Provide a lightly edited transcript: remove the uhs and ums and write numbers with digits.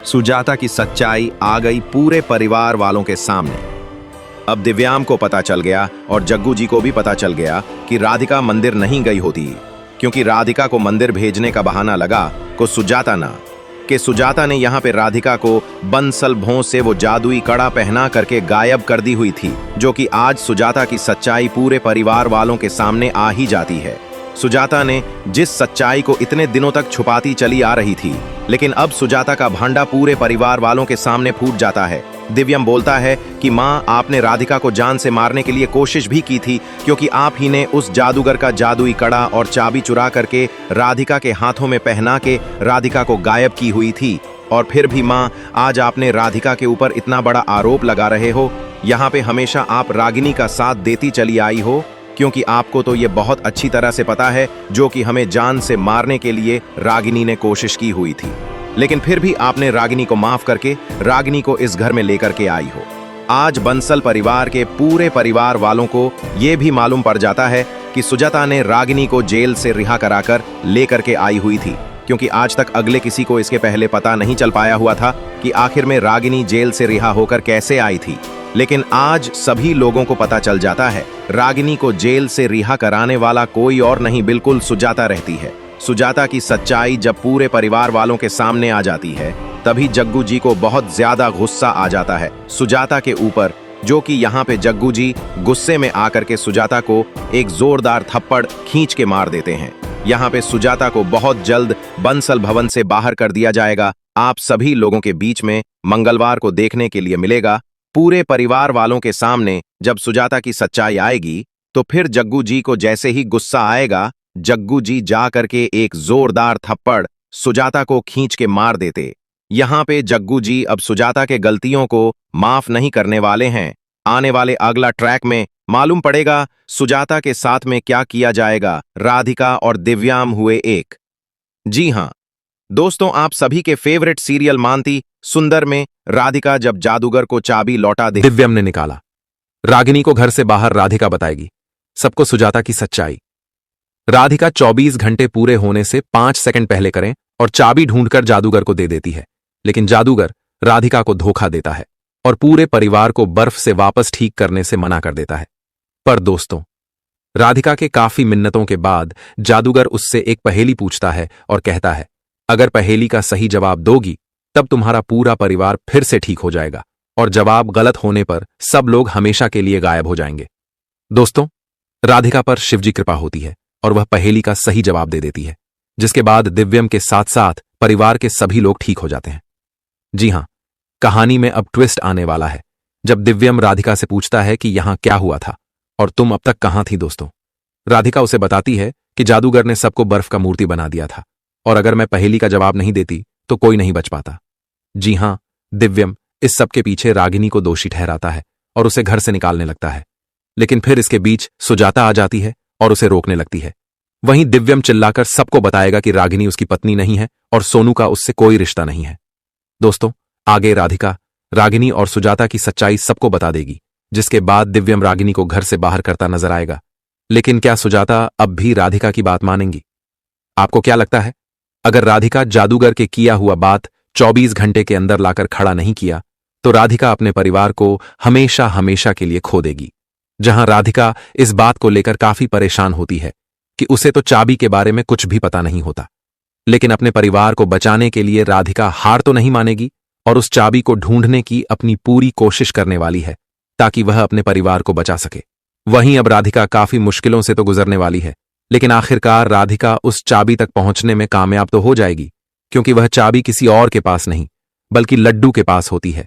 सुजाता की सच्चाई आ गई पूरे परिवार वालों के सामने। अब दिव्याम को पता चल गया और जग्गू जी को भी पता चल गया कि राधिका मंदिर नहीं गई होती, क्योंकि राधिका को मंदिर भेजने का बहाना लगा को सुजाता ने यहाँ पे राधिका को बंसल भों से वो जादुई कड़ा पहना करके गायब कर दी हुई थी, जो कि आज सुजाता की सच्चाई पूरे परिवार वालों के सामने आ ही जाती है। सुजाता ने जिस सच्चाई को इतने दिनों तक छुपाती चली आ रही थी, लेकिन अब सुजाता का भांडा पूरे परिवार वालों के सामने फूट जाता है। दिव्यम बोलता है कि माँ, आपने राधिका को जान से मारने के लिए कोशिश भी की थी, क्योंकि आप ही ने उस जादूगर का जादुई कड़ा और चाबी चुरा करके राधिका के हाथों में पहना के राधिका को गायब की हुई थी। और फिर भी माँ, आज आपने राधिका के ऊपर इतना बड़ा आरोप लगा रहे हो। यहाँ पे हमेशा आप रागिनी का साथ देती चली आई हो, क्योंकि आपको तो ये बहुत अच्छी तरह से पता है जो कि हमें जान से मारने के लिए रागिनी ने कोशिश की हुई थी, लेकिन फिर भी आपने रागिनी को माफ करके रागिनी को इस घर में लेकर के आई हो। आज बंसल परिवार के पूरे परिवार वालों को ये भी मालूम पड़ जाता है कि सुजाता ने रागिनी को जेल से रिहा कराकर लेकर के आई हुई थी, क्योंकि आज तक अगले किसी को इसके पहले पता नहीं चल पाया हुआ था कि आखिर में रागिनी जेल से रिहा होकर कैसे आई थी। लेकिन आज सभी लोगों को पता चल जाता है, रागिनी को जेल से रिहा कराने वाला कोई और नहीं, बिल्कुल सुजाता रहती है। सुजाता की सच्चाई जब पूरे परिवार वालों के सामने आ जाती है, तभी जग्गू जी को बहुत ज्यादा गुस्सा आ जाता है सुजाता के ऊपर, जो कि यहाँ पे जग्गू जी गुस्से में आकर के सुजाता को एक जोरदार थप्पड़ खींच के मार देते हैं। यहाँ पे सुजाता को बहुत जल्द बंसल भवन से बाहर कर दिया जाएगा। आप सभी लोगों के बीच में मंगलवार को देखने के लिए मिलेगा। पूरे परिवार वालों के सामने जब सुजाता की सच्चाई आएगी, तो फिर जग्गू जी को जैसे ही गुस्सा आएगा, जग्गू जी जा करके एक जोरदार थप्पड़ सुजाता को खींच के मार देते। यहाँ पे जग्गू जी अब सुजाता के गलतियों को माफ नहीं करने वाले हैं। आने वाले अगला ट्रैक में मालूम पड़ेगा सुजाता के साथ में क्या किया जाएगा। राधिका और दिव्याम हुए एक। जी हाँ दोस्तों, आप सभी के फेवरेट सीरियल मानती सुंदर में राधिका जब जादूगर को चाबी लौटा दे, दिव्यम ने निकाला। रागिनी को घर से बाहर राधिका बताएगी सबको सुजाता की सच्चाई। राधिका 24 घंटे पूरे होने से 5 सेकंड पहले करें और चाबी ढूंढकर जादूगर को दे देती है, लेकिन जादूगर राधिका को धोखा देता है और पूरे परिवार को बर्फ से वापस ठीक करने से मना कर देता है। पर दोस्तों, राधिका के काफी मिन्नतों के बाद जादूगर उससे एक पहेली पूछता है और कहता है, अगर पहेली का सही जवाब दोगी तब तुम्हारा पूरा परिवार फिर से ठीक हो जाएगा, और जवाब गलत होने पर सब लोग हमेशा के लिए गायब हो जाएंगे। दोस्तों, राधिका पर शिवजी कृपा होती है और वह पहेली का सही जवाब दे देती है, जिसके बाद दिव्यम के साथ साथ परिवार के सभी लोग ठीक हो जाते हैं। जी हां, कहानी में अब ट्विस्ट आने वाला है, जब दिव्यम राधिका से पूछता है कि यहां क्या हुआ था और तुम अब तक कहां थी। दोस्तों, राधिका उसे बताती है कि जादूगर ने सबको बर्फ का मूर्ति बना दिया था, और अगर मैं पहेली का जवाब नहीं देती तो कोई नहीं बच पाता। जी हां, दिव्यम इस सब के पीछे रागिनी को दोषी ठहराता है और उसे घर से निकालने लगता है, लेकिन फिर इसके बीच सुजाता आ जाती है और उसे रोकने लगती है। वहीं दिव्यम चिल्लाकर सबको बताएगा कि रागिनी उसकी पत्नी नहीं है और सोनू का उससे कोई रिश्ता नहीं है। दोस्तों, आगे राधिका, रागिनी और सुजाता की सच्चाई सबको बता देगी, जिसके बाद दिव्यम रागिनी को घर से बाहर करता नजर आएगा। लेकिन क्या सुजाता अब भी राधिका की बात मानेंगी? आपको क्या लगता है? अगर राधिका जादूगर के किया हुआ बात 24 घंटे के अंदर लाकर खड़ा नहीं किया, तो राधिका अपने परिवार को हमेशा हमेशा के लिए खो देगी। जहां राधिका इस बात को लेकर काफी परेशान होती है कि उसे तो चाबी के बारे में कुछ भी पता नहीं होता, लेकिन अपने परिवार को बचाने के लिए राधिका हार तो नहीं मानेगी और उस चाबी को ढूंढने की अपनी पूरी कोशिश करने वाली है, ताकि वह अपने परिवार को बचा सके। वहीं अब राधिका काफी मुश्किलों से तो गुजरने वाली है, लेकिन आखिरकार राधिका उस चाबी तक पहुंचने में कामयाब तो हो जाएगी, क्योंकि वह चाबी किसी और के पास नहीं बल्कि लड्डू के पास होती है।